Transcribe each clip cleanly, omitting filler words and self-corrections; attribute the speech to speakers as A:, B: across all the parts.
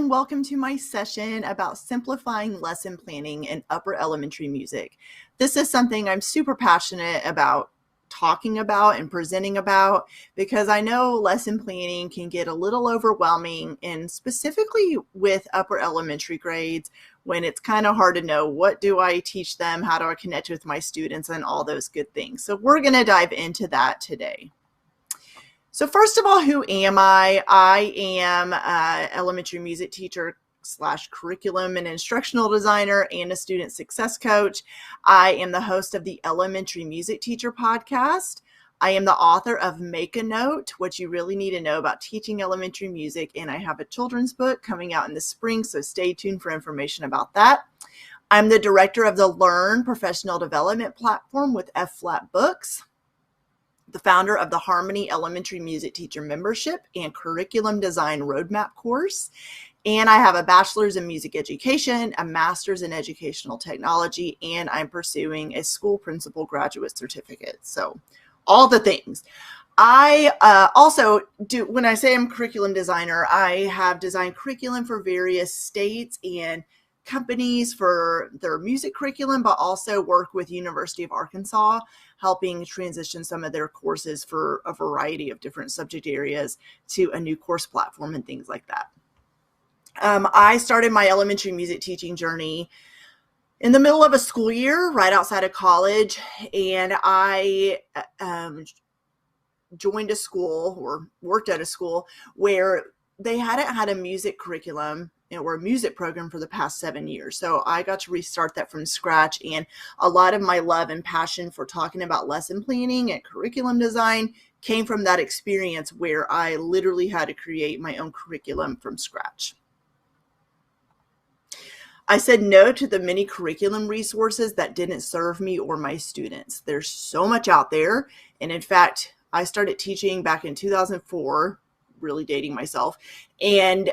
A: and welcome to my session about simplifying lesson planning in upper elementary music. This is something I'm super passionate about talking about and presenting about because I know lesson planning can get a little overwhelming, and specifically with upper elementary grades when it's kind of hard to know what do I teach them, how do I connect with my students, and all those good things. So we're going to dive into that today. So first of all, who am I? I am an elementary music teacher / curriculum and instructional designer and a student success coach. I am the host of the Elementary Music Teacher podcast. I am the author of Make a Note, What You Really Need to Know About Teaching Elementary Music, and I have a children's book coming out in the spring, so stay tuned for information about that. I'm the director of the Learn Professional Development platform with F-Flat Books, the founder of the Harmony Elementary Music Teacher Membership and Curriculum Design Roadmap course. And I have a bachelor's in music education, a master's in educational technology, and I'm pursuing a school principal graduate certificate. So all the things. I also do, when I say I'm a curriculum designer, I have designed curriculum for various states and companies for their music curriculum, but also work with University of Arkansas, helping transition some of their courses for a variety of different subject areas to a new course platform and things like that. I started my elementary music teaching journey in the middle of a school year, right outside of college, and I joined a school or worked at a school where they hadn't had a music curriculum or a music program for the past 7 years. So I got to restart that from scratch. And a lot of my love and passion for talking about lesson planning and curriculum design came from that experience where I literally had to create my own curriculum from scratch. I said no to the many curriculum resources that didn't serve me or my students. There's so much out there. And in fact, I started teaching back in 2004, really dating myself. And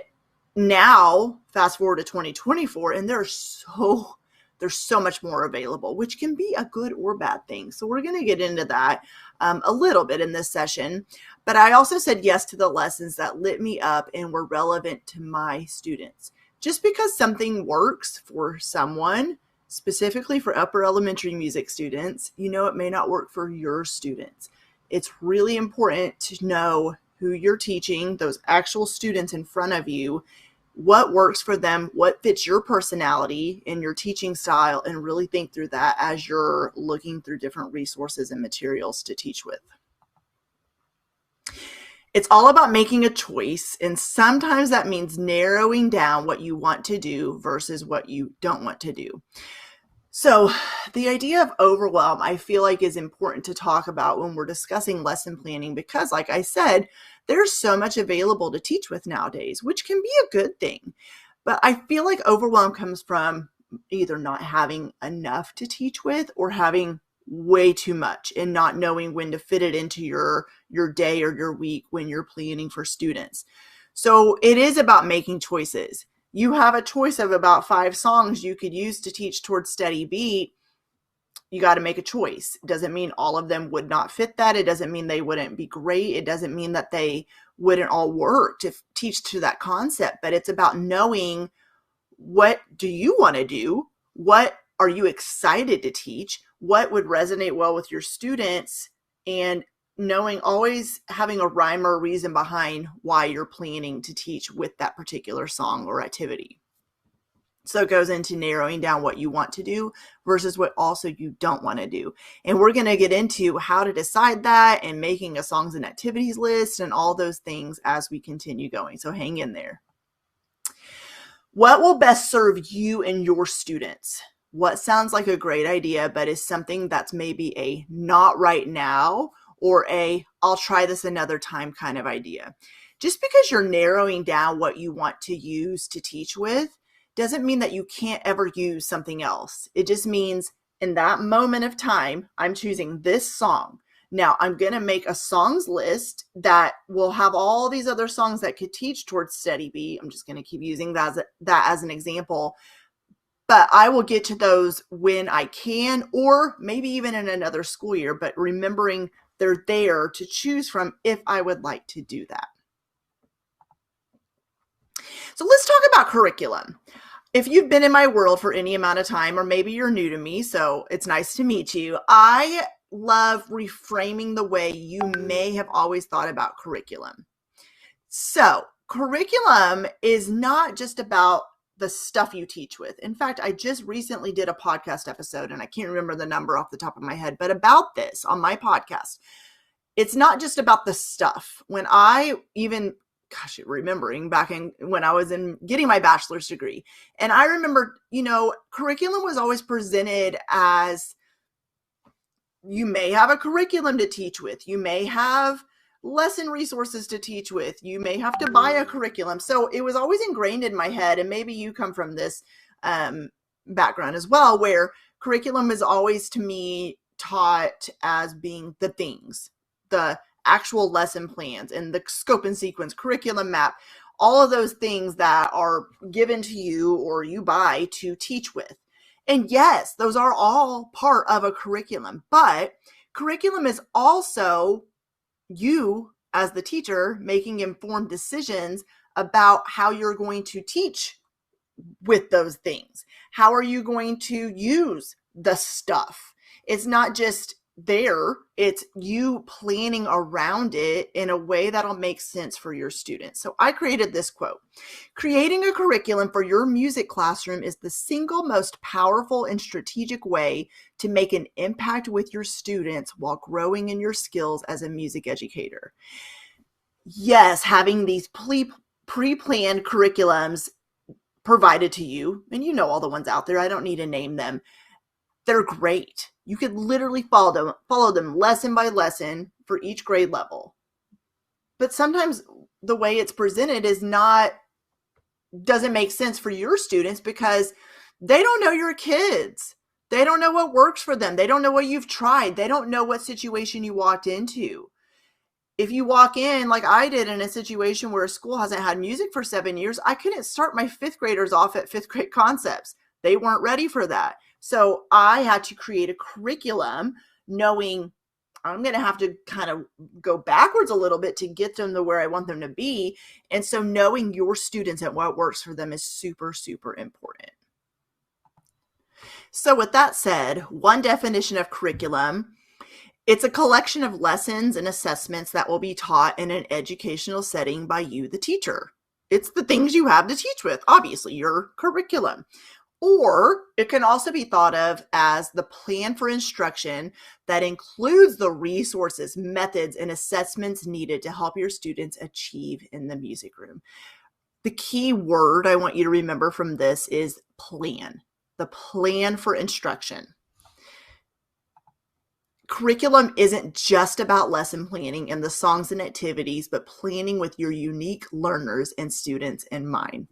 A: now, fast forward to 2024, and there's so much more available, which can be a good or bad thing. So we're going to get into that a little bit in this session. But I also said yes to the lessons that lit me up and were relevant to my students. Just because something works for someone, specifically for upper elementary music students, it may not work for your students. It's really important to know who you're teaching, those actual students in front of you, what works for them, what fits your personality and your teaching style, and really think through that as you're looking through different resources and materials to teach with. It's all about making a choice, and sometimes that means narrowing down what you want to do versus what you don't want to do. So the idea of overwhelm, I feel like, is important to talk about when we're discussing lesson planning because, like I said, there's so much available to teach with nowadays, which can be a good thing. But I feel like overwhelm comes from either not having enough to teach with or having way too much and not knowing when to fit it into your day or your week when you're planning for students. So it is about making choices. You have a choice of about 5 songs you could use to teach towards steady beat. You got to make a choice. It doesn't mean all of them would not fit that. It doesn't mean they wouldn't be great. It doesn't mean that they wouldn't all work to teach to that concept, but it's about knowing what do you want to do? What are you excited to teach? What would resonate well with your students? And knowing, always having a rhyme or reason behind why you're planning to teach with that particular song or activity. So it goes into narrowing down what you want to do versus what also you don't want to do. And we're going to get into how to decide that and making a songs and activities list and all those things as we continue going. So hang in there. What will best serve you and your students? What sounds like a great idea, but is something that's maybe a not right now or a I'll try this another time kind of idea. Just because you're narrowing down what you want to use to teach with doesn't mean that you can't ever use something else. It just means in that moment of time, I'm choosing this song. Now I'm going to make a songs list that will have all these other songs that could teach towards steady beat. I'm just going to keep using that as an example. But I will get to those when I can, or maybe even in another school year, but remembering they're there to choose from if I would like to do that. So let's talk about curriculum. If you've been in my world for any amount of time, or maybe you're new to me, so it's nice to meet you, I love reframing the way you may have always thought about curriculum. So curriculum is not just about the stuff you teach with. In fact, I just recently did a podcast episode, and I can't remember the number off the top of my head, but about this on my podcast. It's not just about the stuff. When I even, remembering back in when I was getting my bachelor's degree, and I remember, curriculum was always presented as, you may have a curriculum to teach with. You may have lesson resources to teach with. You may have to buy a curriculum. So it was always ingrained in my head, and maybe you come from this background as well, where curriculum is always to me taught as being the things, the actual lesson plans and the scope and sequence, curriculum map, all of those things that are given to you or you buy to teach with. And yes, those are all part of a curriculum, but curriculum is also you as the teacher making informed decisions about how you're going to teach with those things. How are you going to use the stuff? It's not just there, it's you planning around it in a way that'll make sense for your students. So I created this quote: creating a curriculum for your music classroom is the single most powerful and strategic way to make an impact with your students while growing in your skills as a music educator. Yes, having these pre-planned curriculums provided to you, and you know all the ones out there, I don't need to name them, they're great. You could literally follow them lesson by lesson for each grade level. But sometimes the way it's presented doesn't make sense for your students because they don't know your kids. They don't know what works for them. They don't know what you've tried. They don't know what situation you walked into. If you walk in like I did in a situation where a school hasn't had music for 7 years, I couldn't start my fifth graders off at fifth grade concepts. They weren't ready for that. So I had to create a curriculum knowing I'm going to have to kind of go backwards a little bit to get them to where I want them to be. And so knowing your students and what works for them is super, super important. So with that said, one definition of curriculum: it's a collection of lessons and assessments that will be taught in an educational setting by you, the teacher. It's the things you have to teach with, obviously, your curriculum. Or it can also be thought of as the plan for instruction that includes the resources, methods, and assessments needed to help your students achieve in the music room. The key word I want you to remember from this is plan, the plan for instruction. Curriculum isn't just about lesson planning and the songs and activities, but planning with your unique learners and students in mind.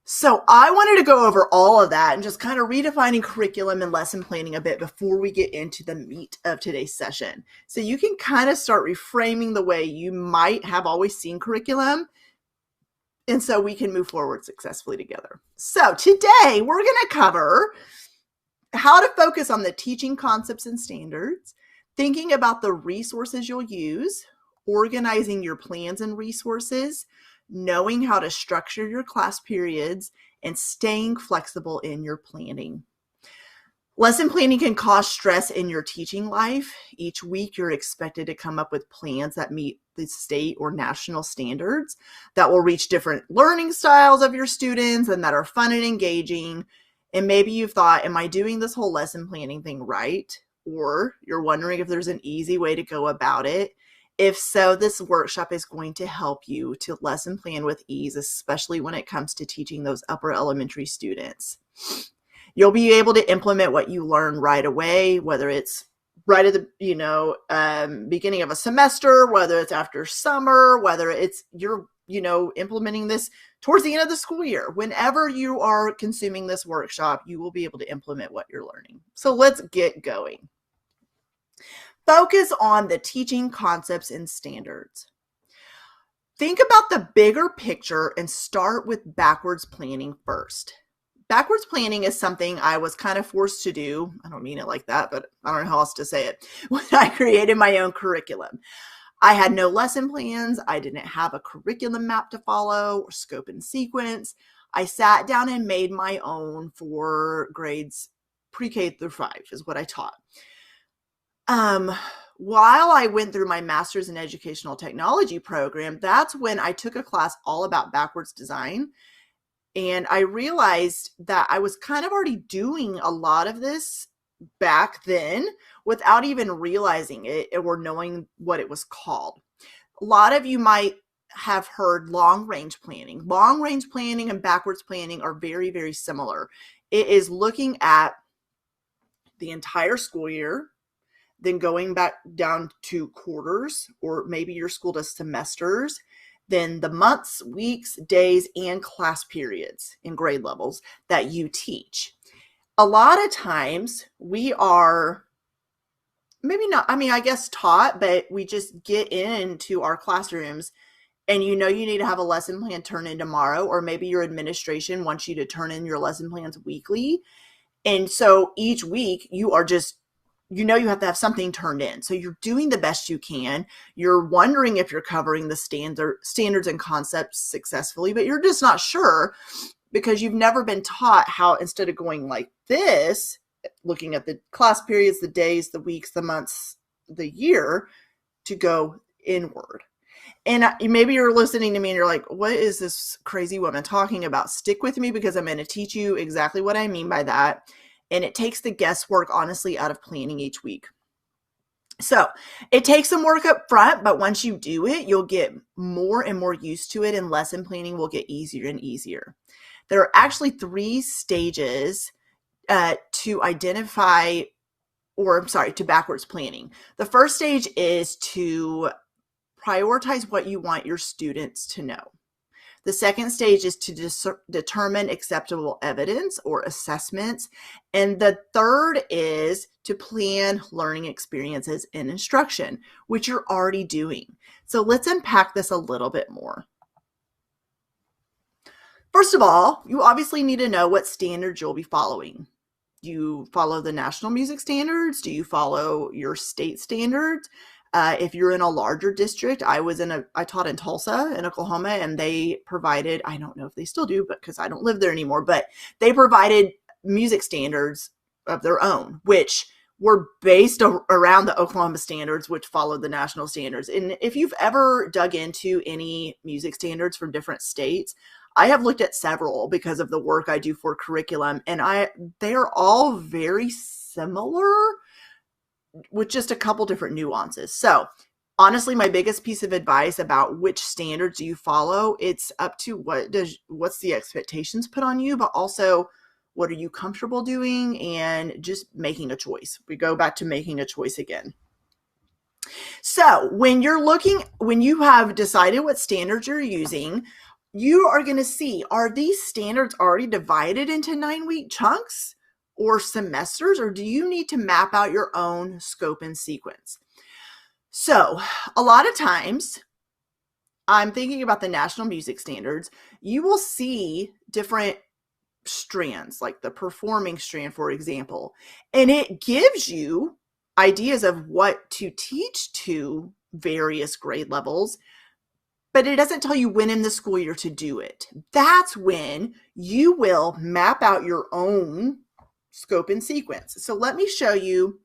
A: So I wanted to go over all of that and just kind of redefining curriculum and lesson planning a bit before we get into the meat of today's session. So you can kind of start reframing the way you might have always seen curriculum, and so we can move forward successfully together. So today we're going to cover how to focus on the teaching concepts and standards, thinking about the resources you'll use, organizing your plans and resources, knowing how to structure your class periods, and staying flexible in your planning. Lesson planning can cause stress in your teaching life. Each week, you're expected to come up with plans that meet the state or national standards that will reach different learning styles of your students and that are fun and engaging. And maybe you've thought, am I doing this whole lesson planning thing right? Or you're wondering if there's an easy way to go about it. If so, this workshop is going to help you to lesson plan with ease, especially when it comes to teaching those upper elementary students. You'll be able to implement what you learn right away, whether it's right at the beginning of a semester, whether it's after summer, whether it's you're implementing this towards the end of the school year. Whenever you are consuming this workshop, you will be able to implement what you're learning. So let's get going. Focus on the teaching concepts and standards. Think about the bigger picture and start with backwards planning first. Backwards planning is something I was kind of forced to do. I don't mean it like that, but I don't know how else to say it. When I created my own curriculum, I had no lesson plans. I didn't have a curriculum map to follow or scope and sequence. I sat down and made my own for grades pre-K through 5 is what I taught. While I went through my master's in educational technology program, that's when I took a class all about backwards design. And I realized that I was kind of already doing a lot of this back then without even realizing it or knowing what it was called. A lot of you might have heard long range planning. Long range planning and backwards planning are very, very similar. It is looking at the entire school year, then going back down to quarters, or maybe your school does semesters, then the months, weeks, days, and class periods in grade levels that you teach. A lot of times we are maybe not, I guess taught, but we just get into our classrooms and you need to have a lesson plan turned in tomorrow, or maybe your administration wants you to turn in your lesson plans weekly. And so each week you are just, you have to have something turned in. So you're doing the best you can. You're wondering if you're covering the standards and concepts successfully, but you're just not sure because you've never been taught how, instead of going like this, looking at the class periods, the days, the weeks, the months, the year, to go inward. And maybe you're listening to me and you're like, what is this crazy woman talking about? Stick with me because I'm going to teach you exactly what I mean by that. And it takes the guesswork, honestly, out of planning each week. So it takes some work up front, but once you do it, you'll get more and more used to it, and lesson planning will get easier and easier. There are actually 3 stages to identify, to backwards planning. The first stage is to prioritize what you want your students to know. The second stage is to determine acceptable evidence or assessments. And the third is to plan learning experiences in instruction, which you're already doing. So let's unpack this a little bit more. First of all, you obviously need to know what standards you'll be following. Do you follow the national music standards? Do you follow your state standards? If you're in a larger district, I taught in Tulsa in Oklahoma, and they provided, I don't know if they still do, but because I don't live there anymore, but they provided music standards of their own, which were based around the Oklahoma standards, which followed the national standards. And if you've ever dug into any music standards from different states, I have looked at several because of the work I do for curriculum, and they're all very similar with just a couple different nuances. So honestly, my biggest piece of advice about which standards do you follow, it's up to what's the expectations put on you, but also what are you comfortable doing, and just making a choice. We go back to making a choice again. So when you have decided what standards you're using, you are going to see, are these standards already divided into 9-week chunks or semesters, or do you need to map out your own scope and sequence? So a lot of times, I'm thinking about the national music standards, you will see different strands, like the performing strand, for example, and it gives you ideas of what to teach to various grade levels, but it doesn't tell you when in the school year to do it. That's when you will map out your own scope and sequence. So let me show you,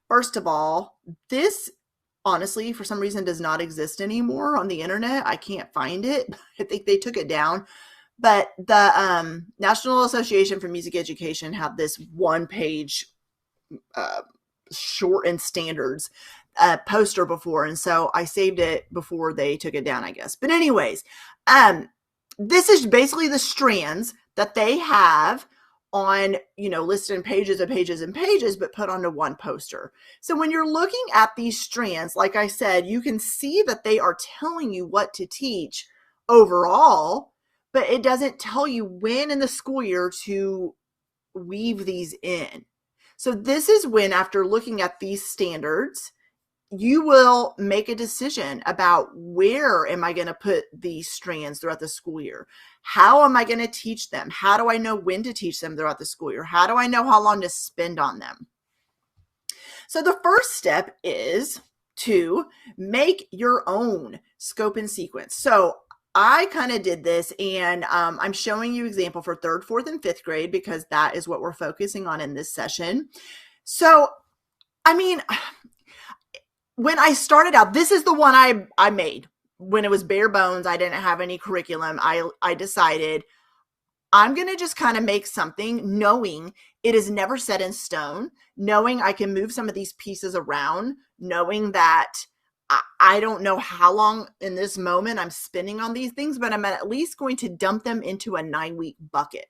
A: first of all, this honestly, for some reason, does not exist anymore on the internet. I can't find it. I think they took it down. But the National Association for Music Education had this 1-page shortened standards poster before. And so I saved it before they took it down, I guess. But anyways, this is basically the strands that they have on, listed in pages and pages and pages, but put onto one poster. So when you're looking at these strands, like I said, you can see that they are telling you what to teach overall, but it doesn't tell you when in the school year to weave these in. So this is when, after looking at these standards, you will make a decision about where am I going to put these strands throughout the school year? How am I going to teach them? How do I know when to teach them throughout the school year? How do I know how long to spend on them? So the first step is Two, make your own scope and sequence. So I kind of did this, and I'm showing you example for third, fourth, and fifth grade because that is what we're focusing on in this session. So, I mean, when I started out, this is the one I made when it was bare bones. I didn't have any curriculum. I decided I'm going to just kind of make something, knowing it is never set in stone, knowing I can move some of these pieces around, knowing that I don't know how long in this moment I'm spending on these things, but I'm at least going to dump them into a 9-week bucket.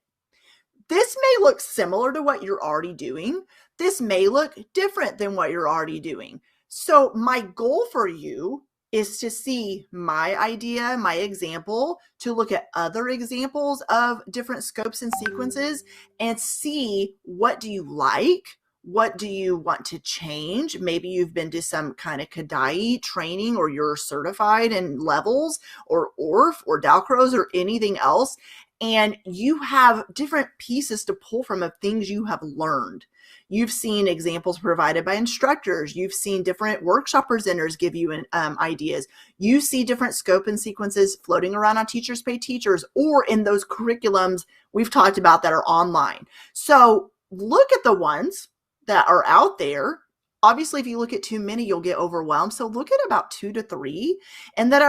A: This may look similar to what you're already doing. This may look different than what you're already doing. So my goal for you is to see my idea, my example, to look at other examples of different scopes and sequences and see, what do you like? What do you want to change? Maybe you've been to some kind of Kadai training, or you're certified in levels or ORF or Dalcroze or anything else, and you have different pieces to pull from of things you have learned. You've seen examples provided by instructors. You've seen different workshop presenters give you ideas. You see different scope and sequences floating around on Teachers Pay Teachers, or in those curriculums we've talked about that are online. So look at the ones that are out there. Obviously, if you look at too many, you'll get overwhelmed. So look at about 2 to 3. And then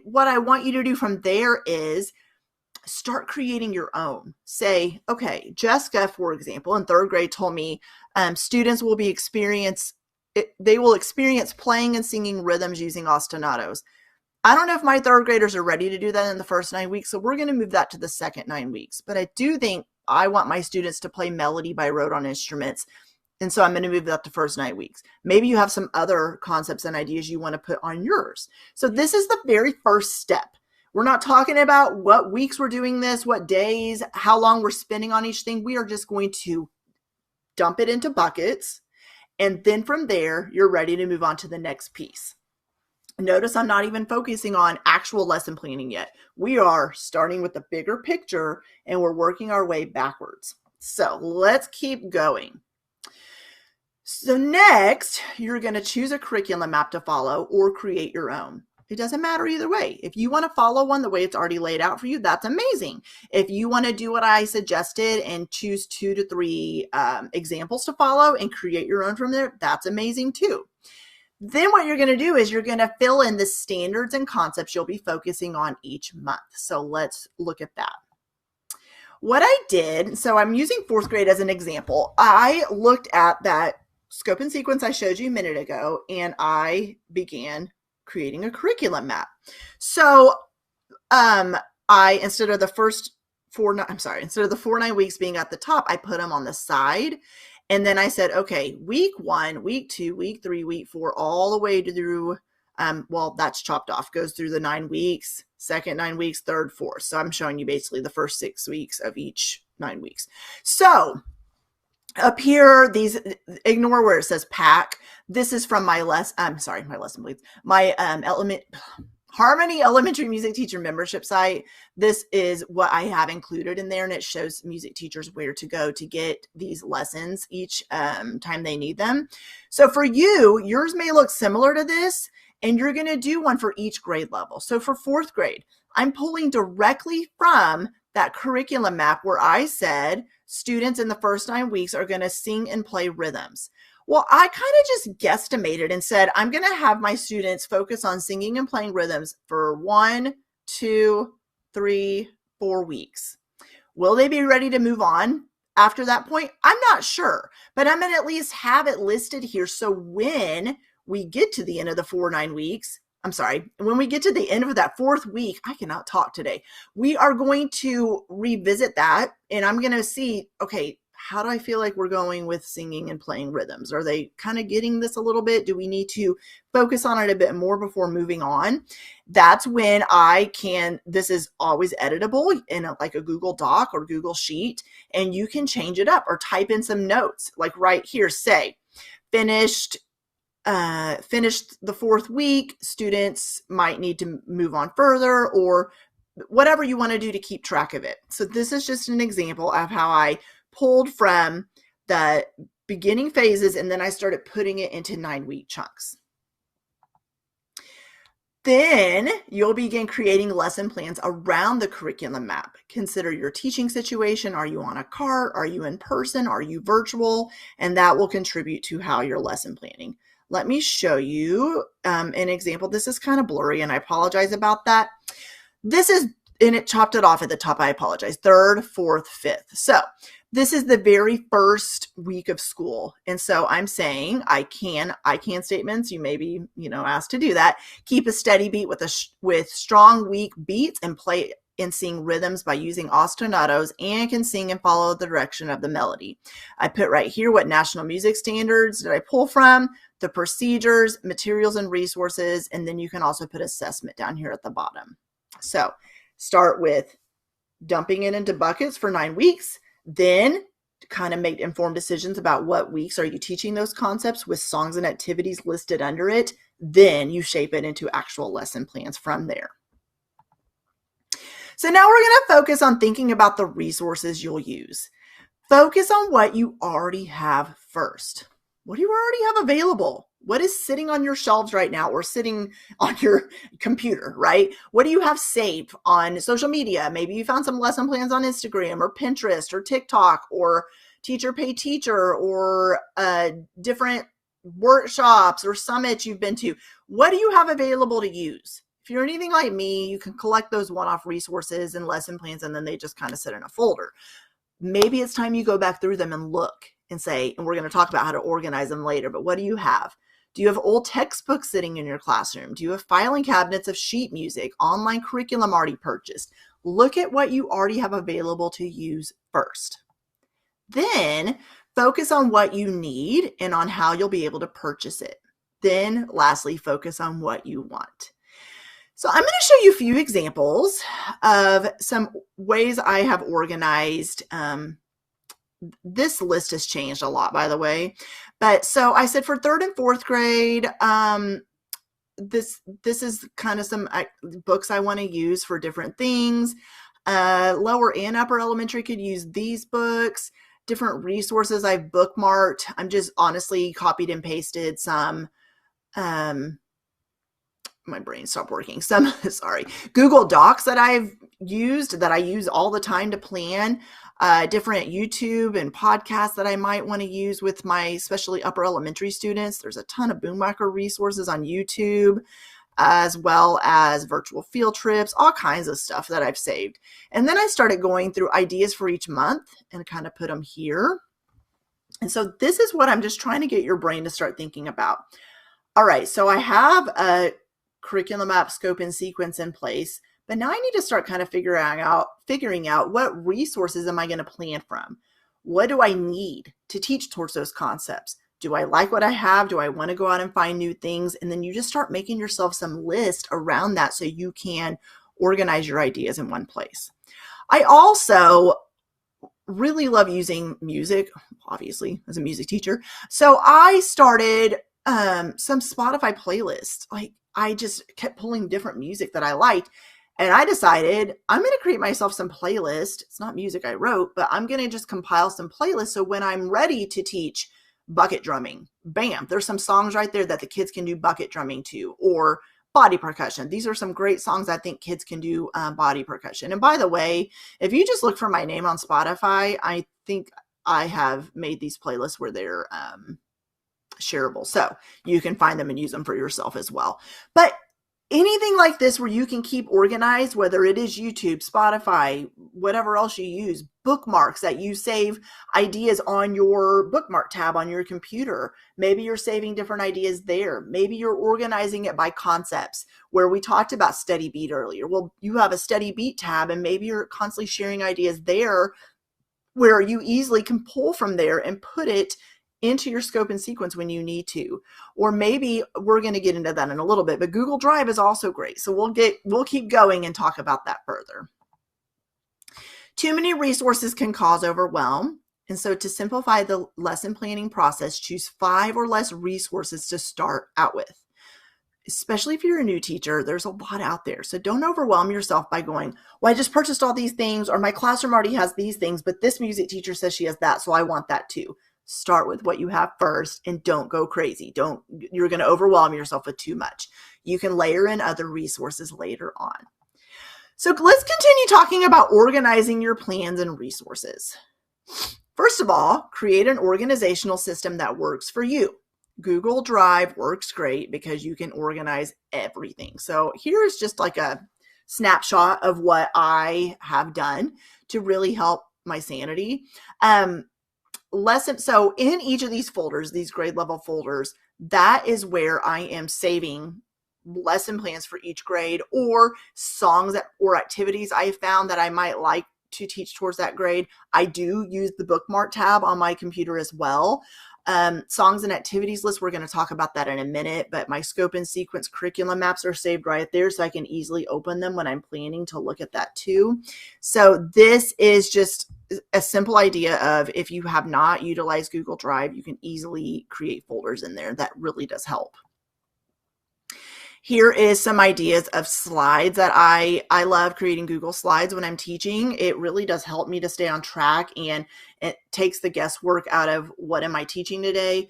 A: what I want you to do from there is start creating your own. Say, okay, Jessica, for example, in third grade told me students will experience playing and singing rhythms using ostinatos. I don't know if my third graders are ready to do that in the first 9 weeks, so we're going to move that to the second 9 weeks. But I do think I want my students to play melody by rote on instruments, and so I'm going to move that to first 9 weeks. Maybe you have some other concepts and ideas you want to put on yours. So this is the very first step. We're not talking about what weeks we're doing this, what days, how long we're spending on each thing. We are just going to dump it into buckets. And then from there, you're ready to move on to the next piece. Notice I'm not even focusing on actual lesson planning yet. We are starting with the bigger picture and we're working our way backwards. So let's keep going. So next, you're going to choose a curriculum map to follow or create your own. It doesn't matter either way. If you want to follow one the way it's already laid out for you, that's amazing. If you want to do what I suggested and choose 2 to 3 examples to follow and create your own from there, that's amazing too. Then what you're going to do is you're going to fill in the standards and concepts you'll be focusing on each month. So let's look at that. What I did, so I'm using fourth grade as an example. I looked at that scope and sequence I showed you a minute ago, and I began creating a curriculum map. So instead of the 4 9 weeks being at the top, I put them on the side. And then I said, okay, week 1, week 2, week 3, week 4, all the way through, well, that's chopped off, goes through the 9 weeks, second 9 weeks, third, fourth. So I'm showing you basically the first 6 weeks of each 9 weeks. So up here, ignore where it says pack. This is from my Harmony Elementary Music Teacher membership site. This is what I have included in there, and it shows music teachers where to go to get these lessons each time they need them. So for you, yours may look similar to this, and you're going to do one for each grade level. So for fourth grade, I'm pulling directly from that curriculum map where I said students in the first 9 weeks are going to sing and play rhythms. Well, I kind of just guesstimated and said, I'm going to have my students focus on singing and playing rhythms for 1, 2, 3, 4 weeks. Will they be ready to move on after that point? I'm not sure, but I'm going to at least have it listed here. So when we get to the end of the 4 9 weeks, when we get to the end of that 4th week, I cannot talk today. We are going to revisit that, and I'm going to see, okay, how do I feel like we're going with singing and playing rhythms? Are they kind of getting this a little bit? Do we need to focus on it a bit more before moving on? That's when this is always editable in like a Google Doc or Google Sheet, and you can change it up or type in some notes. Like right here, say, finished the 4th week, students might need to move on further, or whatever you want to do to keep track of it. So this is just an example of how I pulled from the beginning phases, and then I started putting it into 9-week chunks. Then you'll begin creating lesson plans around the curriculum map. Consider your teaching situation. Are you on a cart? Are you in person? Are you virtual? And that will contribute to how you're lesson planning. Let me show you an example. This is kind of blurry, and I apologize about that. This is, and it chopped it off at the top. I apologize. 3rd, 4th, 5th. So this is the very first week of school. And so I'm saying I can statements. You may be, asked to do that. Keep a steady beat with strong, weak beats and play and sing rhythms by using ostinatos, and can sing and follow the direction of the melody. I put right here what national music standards did I pull from, the procedures, materials and resources, and then you can also put assessment down here at the bottom. So start with dumping it into buckets for 9 weeks. Then kind of make informed decisions about what weeks are you teaching those concepts with songs and activities listed under it. Then you shape it into actual lesson plans from there. So now we're going to focus on thinking about the resources you'll use. Focus on what you already have first. What do you already have available? What is sitting on your shelves right now or sitting on your computer, right? What do you have saved on social media? Maybe you found some lesson plans on Instagram or Pinterest or TikTok or Teacher Pay Teacher or different workshops or summits you've been to. What do you have available to use? If you're anything like me, you can collect those one-off resources and lesson plans, and then they just kind of sit in a folder. Maybe it's time you go back through them and look and say, and we're going to talk about how to organize them later, but what do you have? Do you have old textbooks sitting in your classroom? Do you have filing cabinets of sheet music, online curriculum already purchased? Look at what you already have available to use first. Then focus on what you need and on how you'll be able to purchase it. Then lastly, focus on what you want. So I'm going to show you a few examples of some ways I have organized. This list has changed a lot, by the way. But so I said for 3rd and 4th grade, this is kind of some books I want to use for different things. Lower and upper elementary could use these books. Different resources I've bookmarked. I'm just honestly copied and pasted some. My brain stopped working. Google Docs that I use all the time to plan, different YouTube and podcasts that I might want to use with my especially upper elementary students. There's a ton of Boomwhacker resources on YouTube, as well as virtual field trips, all kinds of stuff that I've saved. And then I started going through ideas for each month and kind of put them here. And so this is what I'm just trying to get your brain to start thinking about. All right, so I have a curriculum map, scope, and sequence in place, but now I need to start kind of figuring out what resources am I going to plan from? What do I need to teach towards those concepts? Do I like what I have? Do I want to go out and find new things? And then you just start making yourself some list around that so you can organize your ideas in one place. I also really love using music, obviously, as a music teacher. So I started some Spotify playlists. I just kept pulling different music that I liked. And I decided I'm going to create myself some playlist. It's not music I wrote, but I'm going to just compile some playlists. So when I'm ready to teach bucket drumming, bam, there's some songs right there that the kids can do bucket drumming to, or body percussion. These are some great songs I think kids can do body percussion. And by the way, if you just look for my name on Spotify, I think I have made these playlists where they're shareable. So you can find them and use them for yourself as well. But anything like this where you can keep organized, whether it is YouTube, Spotify, whatever else you use, bookmarks that you save ideas on your bookmark tab on your computer. Maybe you're saving different ideas there. Maybe you're organizing it by concepts where we talked about steady beat earlier. Well, you have a steady beat tab and maybe you're constantly sharing ideas there where you easily can pull from there and put it into your scope and sequence when you need to. Or maybe we're going to get into that in a little bit, but Google Drive is also great. So we'll keep going and talk about that further. Too many resources can cause overwhelm. And so to simplify the lesson planning process, choose 5 or less resources to start out with. Especially if you're a new teacher, there's a lot out there. So don't overwhelm yourself by going, well, I just purchased all these things, or my classroom already has these things, but this music teacher says she has that, so I want that too. Start with what you have first and don't go crazy. You're going to overwhelm yourself with too much. You can layer in other resources later on. So let's continue talking about organizing your plans and resources. First of all, create an organizational system that works for you. Google Drive works great because you can organize everything. So here's just like a snapshot of what I have done to really help my sanity. So in each of these folders, these grade level folders, that is where I am saving lesson plans for each grade or songs or activities I found that I might like to teach towards that grade. I do use the bookmark tab on my computer as well. Songs and activities list, we're going to talk about that in a minute, but my scope and sequence curriculum maps are saved right there, so I can easily open them when I'm planning to look at that too. So this is just a simple idea of, if you have not utilized Google Drive, you can easily create folders in there. That really does help. Here is some ideas of slides that I love creating Google Slides when I'm teaching. It really does help me to stay on track, and it takes the guesswork out of what am I teaching today.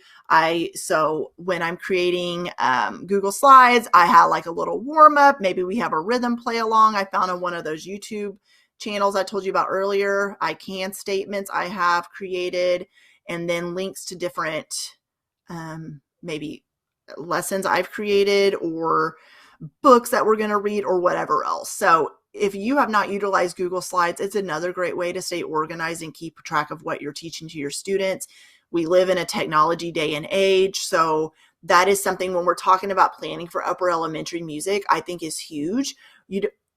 A: So when I'm creating Google Slides, I have like a little warm up. Maybe we have a rhythm play along. I found on one of those YouTube channels I told you about earlier. I can statements I have created, and then links to different maybe lessons I've created or books that we're going to read or whatever else. So if you have not utilized Google Slides, it's another great way to stay organized and keep track of what you're teaching to your students. We live in a technology day and age, so that is something when we're talking about planning for upper elementary music, I think is huge.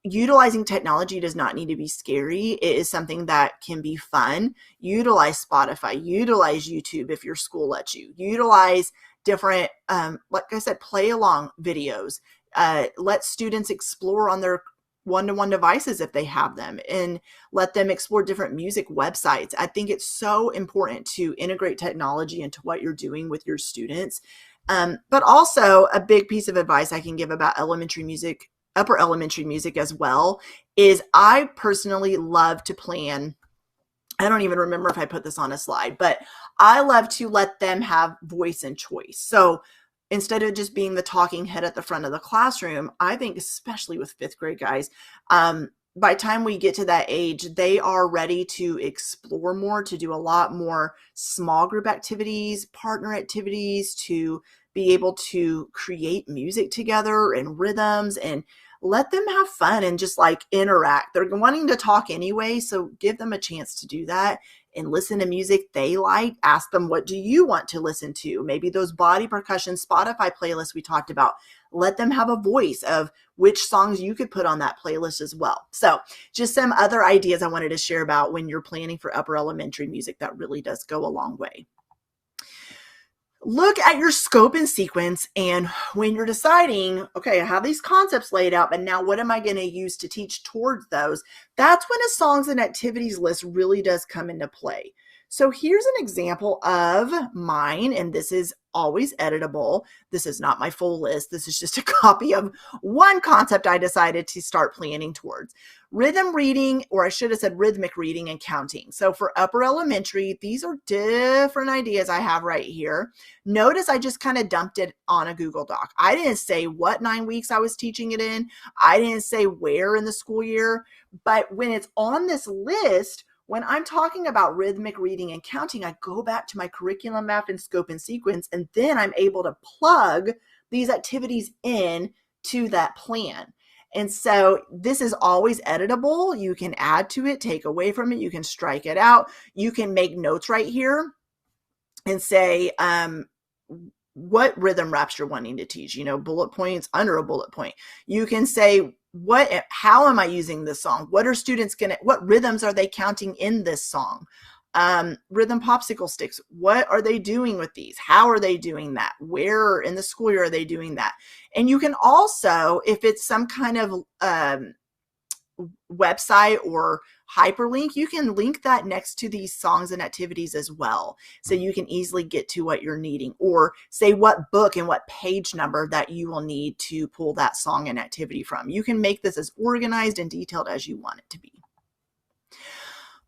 A: Utilizing technology does not need to be scary. It is something that can be fun. Utilize Spotify, utilize YouTube if your school lets you, utilize different, like I said, play along videos. Let students explore on their one-to-one devices if they have them, and let them explore different music websites. I think it's so important to integrate technology into what you're doing with your students. But also a big piece of advice I can give about elementary music, upper elementary music as well, is I personally love to plan. I don't even remember if I put this on a slide, but I love to let them have voice and choice. So instead of just being the talking head at the front of the classroom, I think especially with fifth grade guys, by the time we get to that age, they are ready to explore more, to do a lot more small group activities, partner activities, to be able to create music together and rhythms, and let them have fun and just like interact. They're wanting to talk anyway, so give them a chance to do that and listen to music they like. Ask them, what do you want to listen to? Maybe those body percussion Spotify playlists we talked about. Let them have a voice of which songs you could put on that playlist as well. So just some other ideas I wanted to share about when you're planning for upper elementary music that really does go a long way. Look at your scope and sequence, and when you're deciding, okay, I have these concepts laid out, but now what am I going to use to teach towards those? That's when a songs and activities list really does come into play. So here's an example of mine, and this is always editable. This is not my full list. This is just a copy of one concept I decided to start planning towards. Rhythm reading, or I should have said rhythmic reading and counting. So for upper elementary, these are different ideas I have right here. Notice I just kind of dumped it on a Google Doc. I didn't say what 9 weeks I was teaching it in. I didn't say where in the school year, but when it's on this list, when I'm talking about rhythmic reading and counting, I go back to my curriculum map and scope and sequence, and then I'm able to plug these activities in to that plan. And so this is always editable. You can add to it, take away from it. You can strike it out. You can make notes right here and say what rhythm wraps you're wanting to teach, bullet points under a bullet point. You can say, how am I using this song? What rhythms are they counting in this song? Rhythm popsicle sticks. What are they doing with these? How are they doing that? Where in the school year are they doing that? And you can also, if it's some kind of website or hyperlink, you can link that next to these songs and activities as well. So you can easily get to what you're needing, or say what book and what page number that you will need to pull that song and activity from. You can make this as organized and detailed as you want it to be.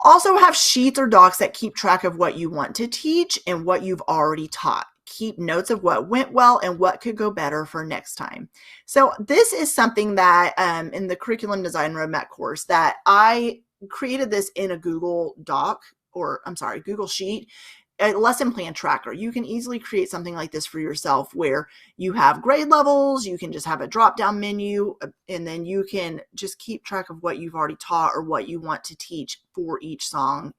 A: Also have sheets or docs that keep track of what you want to teach and what you've already taught. Keep notes of what went well and what could go better for next time. So this is something that in the curriculum design roadmap course that I created this in a Google Doc, or I'm sorry, Google Sheet, a lesson plan tracker. You can easily create something like this for yourself where you have grade levels, you can just have a drop-down menu, and then you can just keep track of what you've already taught or what you want to teach for each song,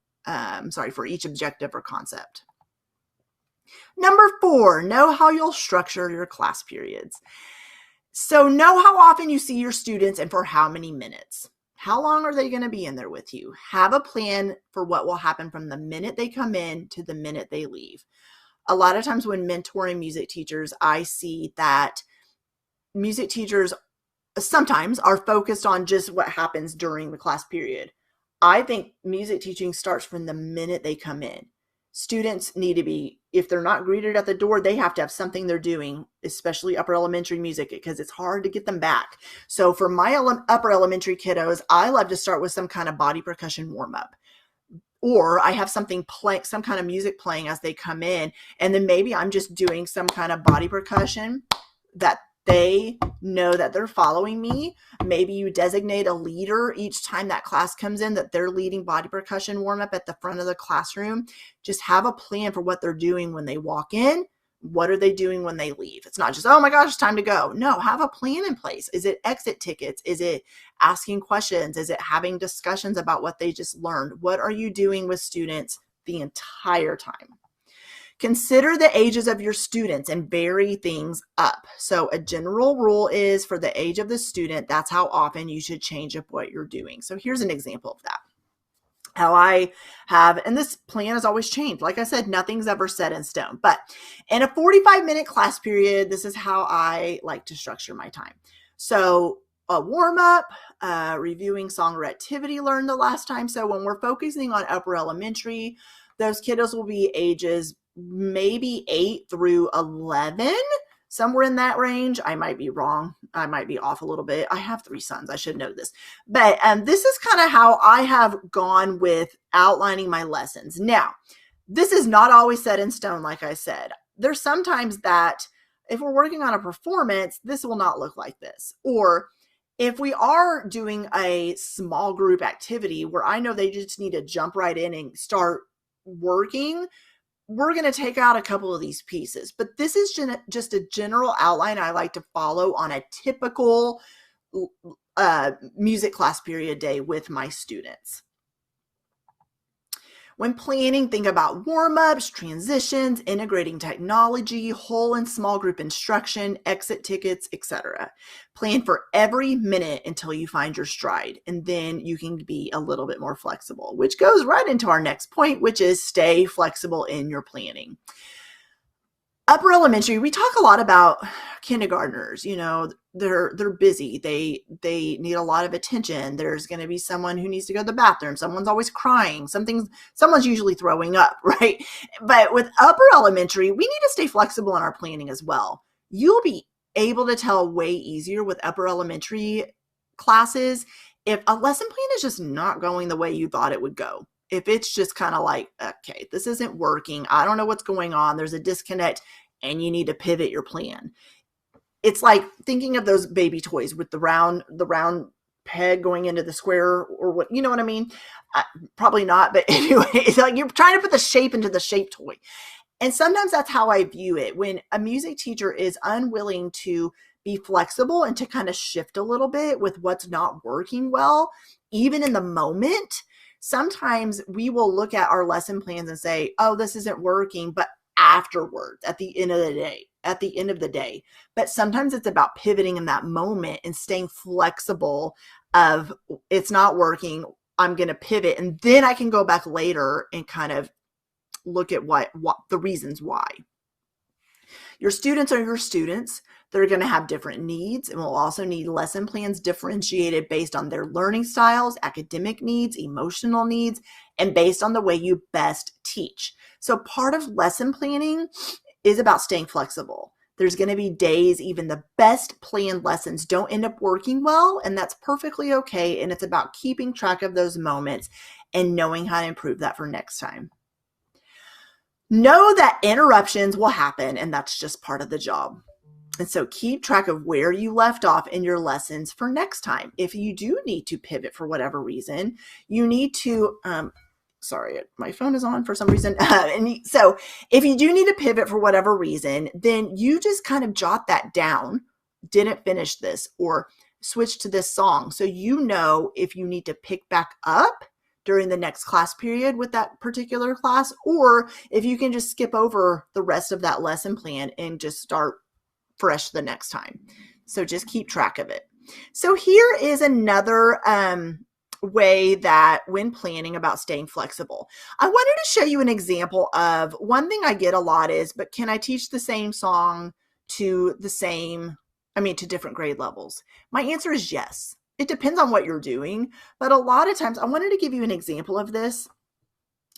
A: for each objective or concept. Number 4, know how you'll structure your class periods. So know how often you see your students and for how many minutes. How long are they going to be in there with you? Have a plan for what will happen from the minute they come in to the minute they leave. A lot of times when mentoring music teachers, I see that music teachers sometimes are focused on just what happens during the class period. I think music teaching starts from the minute they come in. Students need to be, if they're not greeted at the door, they have to have something they're doing, especially upper elementary music, because it's hard to get them back. So for my upper elementary kiddos, I love to start with some kind of body percussion warm-up. Or I have something playing, some kind of music playing as they come in, and then maybe I'm just doing some kind of body percussion that they know that they're following me. Maybe you designate a leader each time that class comes in, that they're leading body percussion warm-up at the front of the classroom. Just have a plan for what they're doing when they walk in. What are they doing when they leave? It's not just, oh my gosh, it's time to go. No, have a plan in place. Is it exit tickets? Is it asking questions? Is it having discussions about what they just learned? What are you doing with students the entire time? Consider the ages of your students and vary things up. So a general rule is for the age of the student, that's how often you should change up what you're doing. So here's an example of that. How I have, and this plan has always changed. Like I said, nothing's ever set in stone. But in a 45-minute class period, this is how I like to structure my time. So a warm-up, reviewing song or activity learned the last time. So when we're focusing on upper elementary, those kiddos will be ages maybe 8 through 11, somewhere in that range. I might be wrong. I might be off a little bit. I have 3 sons. I should know this. But this is kind of how I have gone with outlining my lessons. Now, this is not always set in stone, like I said. There's sometimes that if we're working on a performance, this will not look like this. Or if we are doing a small group activity where I know they just need to jump right in and start working, we're going to take out a couple of these pieces. But this is just a general outline I like to follow on a typical music class period day with my students. When planning, think about warm-ups, transitions, integrating technology, whole and small group instruction, exit tickets, etc. Plan for every minute until you find your stride, and then you can be a little bit more flexible, which goes right into our next point, which is stay flexible in your planning. Upper elementary, we talk a lot about kindergartners. You know, they're busy. They need a lot of attention. There's going to be someone who needs to go to the bathroom. Someone's always crying. Someone's usually throwing up, right? But with upper elementary, we need to stay flexible in our planning as well. You'll be able to tell way easier with upper elementary classes if a lesson plan is just not going the way you thought it would go. If it's just kind of like, okay, this isn't working, I don't know what's going on, there's a disconnect, and you need to pivot your plan. It's like thinking of those baby toys with the round peg going into the square, or what, you know what I mean? Probably not, but anyway, it's like you're trying to put the shape into the shape toy. And sometimes that's how I view it. When a music teacher is unwilling to be flexible and to kind of shift a little bit with what's not working well, even in the moment, sometimes we will look at our lesson plans and say, oh, this isn't working, but afterwards, at the end of the day. But sometimes it's about pivoting in that moment and staying flexible of, it's not working, I'm going to pivot, and then I can go back later and kind of look at what the reasons why. Your students are your students. They're going to have different needs, and will also need lesson plans differentiated based on their learning styles, academic needs, emotional needs, and based on the way you best teach. So part of lesson planning is about staying flexible. There's going to be days, even the best planned lessons don't end up working well, and that's perfectly okay. And it's about keeping track of those moments and knowing how to improve that for next time. Know that interruptions will happen, and that's just part of the job. And so keep track of where you left off in your lessons for next time. If you do need to pivot for whatever reason, you need to, sorry, my phone is on for some reason. So if you do need to pivot for whatever reason, then you just kind of jot that down, didn't finish this, or switch to this song. So you know if you need to pick back up during the next class period with that particular class, or if you can just skip over the rest of that lesson plan and just start fresh the next time. So just keep track of it. So here is another way that when planning about staying flexible, I wanted to show you an example of one thing I get a lot is, but can I teach the same song to different grade levels? My answer is yes. It depends on what you're doing, but a lot of times I wanted to give you an example of this.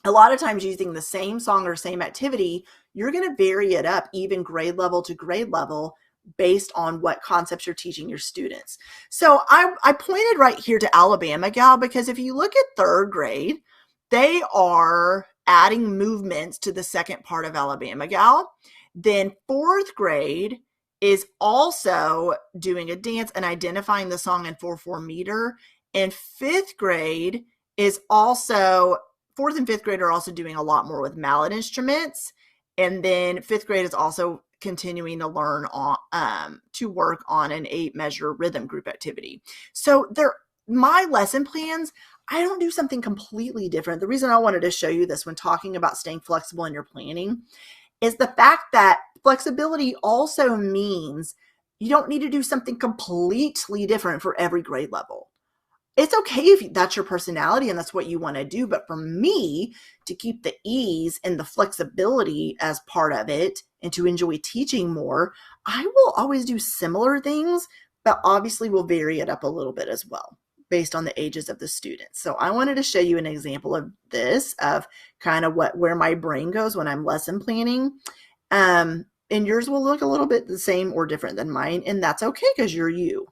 A: A lot of times using the same song or same activity, you're going to vary it up even grade level to grade level based on what concepts you're teaching your students. So I pointed right here to Alabama Gal because if you look at third grade, they are adding movements to the second part of Alabama Gal. Then fourth grade is also doing a dance and identifying the song in 4/4 meter. And fifth grade is also, fourth and fifth grade are also doing a lot more with mallet instruments. And then fifth grade is also continuing to learn on to work on an 8-measure rhythm group activity. So my lesson plans, I don't do something completely different. The reason I wanted to show you this when talking about staying flexible in your planning is the fact that flexibility also means you don't need to do something completely different for every grade level. It's okay if that's your personality and that's what you want to do. But for me, to keep the ease and the flexibility as part of it and to enjoy teaching more, I will always do similar things, but obviously will vary it up a little bit as well based on the ages of the students. So I wanted to show you an example of this, of kind of where my brain goes when I'm lesson planning. And yours will look a little bit the same or different than mine, and that's okay because you're you.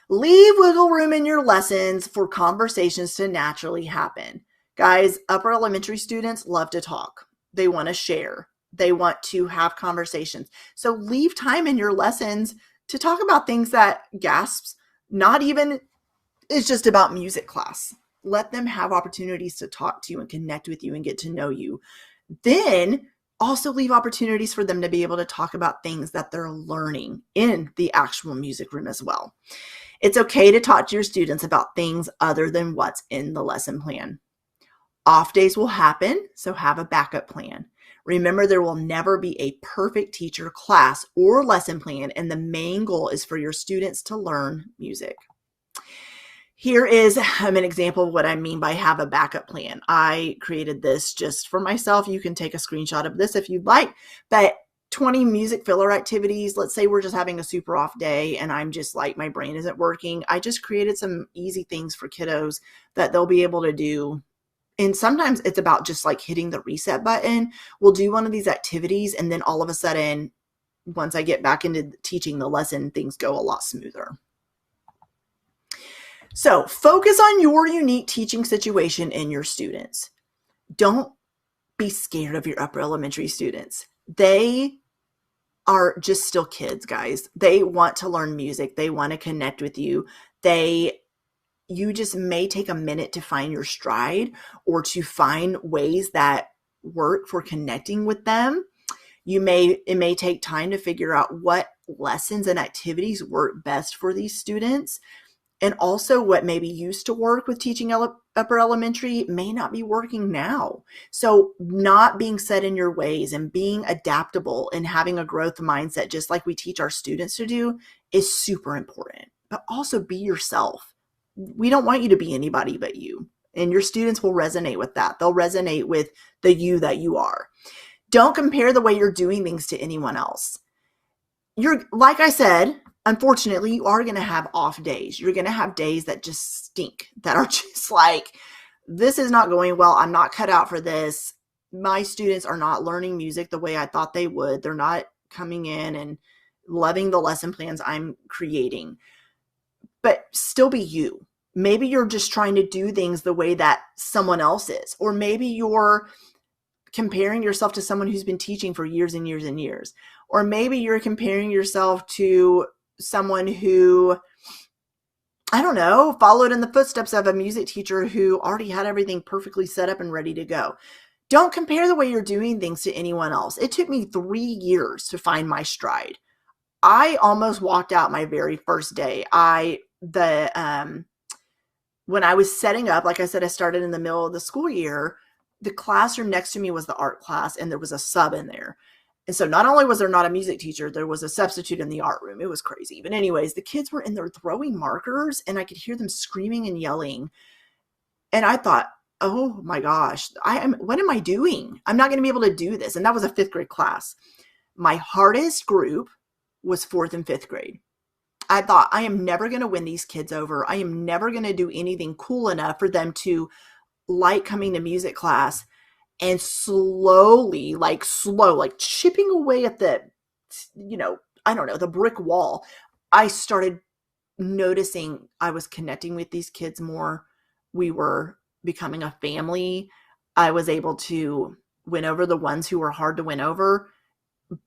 A: Leave wiggle room in your lessons for conversations to naturally happen. Guys, upper elementary students love to talk. They want to share. They want to have conversations. So leave time in your lessons to talk about things that, gasps, not even is just about music class. Let them have opportunities to talk to you and connect with you and get to know you. Then also leave opportunities for them to be able to talk about things that they're learning in the actual music room as well. It's okay to talk to your students about things other than what's in the lesson plan. Off days will happen, so have a backup plan. Remember, there will never be a perfect teacher, class, or lesson plan, and the main goal is for your students to learn music. Here is an example of what I mean by have a backup plan. I created this just for myself. You can take a screenshot of this if you'd like, but 20 music filler activities. Let's say we're just having a super off day and I'm just like, my brain isn't working. I just created some easy things for kiddos that they'll be able to do. And sometimes it's about just like hitting the reset button. We'll do one of these activities and then all of a sudden, once I get back into teaching the lesson, things go a lot smoother. So focus on your unique teaching situation and your students. Don't be scared of your upper elementary students. They are just still kids, guys. They want to learn music. They want to connect with you. You just may take a minute to find your stride or to find ways that work for connecting with them. It may take time to figure out what lessons and activities work best for these students. And also what maybe used to work with teaching upper elementary may not be working now. So not being set in your ways and being adaptable and having a growth mindset, just like we teach our students to do, is super important. But also be yourself. We don't want you to be anybody but you. And your students will resonate with that. They'll resonate with the you that you are. Don't compare the way you're doing things to anyone else. Like I said, unfortunately, you are going to have off days. You're going to have days that just stink, that are just like, this is not going well. I'm not cut out for this. My students are not learning music the way I thought they would. They're not coming in and loving the lesson plans I'm creating. But still be you. Maybe you're just trying to do things the way that someone else is, or maybe you're comparing yourself to someone who's been teaching for years and years and years, or maybe you're comparing yourself to someone who, I don't know, followed in the footsteps of a music teacher who already had everything perfectly set up and ready to go. Don't compare the way you're doing things to anyone else. It took me 3 years to find my stride. I almost walked out my very first day. When I was setting up, like I said, I started in the middle of the school year. The classroom next to me was the art class, and there was a sub in there. And so not only was there not a music teacher, there was a substitute in the art room. It was crazy. But anyways, the kids were in there throwing markers, and I could hear them screaming and yelling. And I thought, oh my gosh, what am I doing? I'm not going to be able to do this. And that was a 5th grade class. My hardest group was 4th and 5th grade. I thought, I am never going to win these kids over. I am never going to do anything cool enough for them to like coming to music class. And slowly, like chipping away at the, the brick wall, I started noticing I was connecting with these kids more. We were becoming a family. I was able to win over the ones who were hard to win over.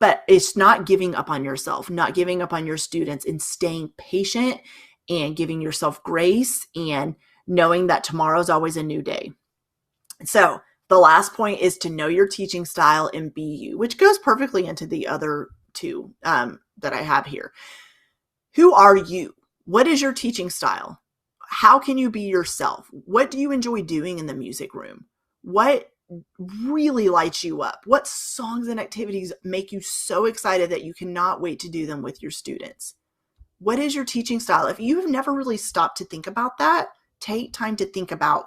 A: But it's not giving up on yourself, not giving up on your students, and staying patient and giving yourself grace and knowing that tomorrow's always a new day. So the last point is to know your teaching style and be you, which goes perfectly into the other 2 that I have here. Who are you? What is your teaching style? How can you be yourself? What do you enjoy doing in the music room? What really lights you up? What songs and activities make you so excited that you cannot wait to do them with your students? What is your teaching style? If you have never really stopped to think about that, take time to think about,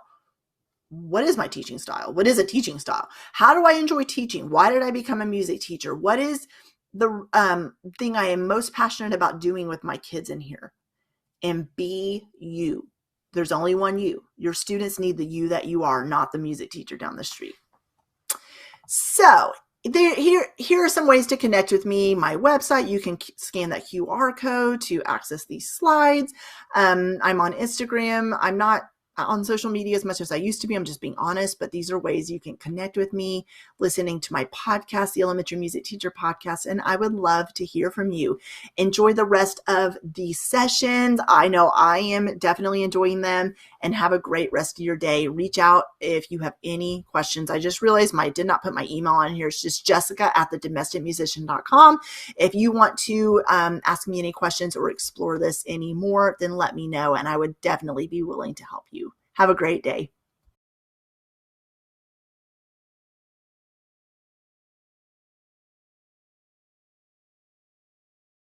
A: what is my teaching style? What is a teaching style? How do I enjoy teaching? Why did I become a music teacher? What is the thing I am most passionate about doing with my kids in here? And be you. There's only one you. Your students need the you that you are, not the music teacher down the street. So here are some ways to connect with me. My website, you can scan that QR code to access these slides. I'm on Instagram. I'm not on social media as much as I used to be. I'm just being honest, but these are ways you can connect with me, listening to my podcast, the Elementary Music Teacher Podcast, and I would love to hear from you. Enjoy the rest of the sessions. I know I am definitely enjoying them, and have a great rest of your day. Reach out if you have any questions. I just realized I did not put my email on here. It's just jessica@thedomesticmusician.com. If you want to ask me any questions or explore this any more, then let me know, and I would definitely be willing to help you. Have a great day.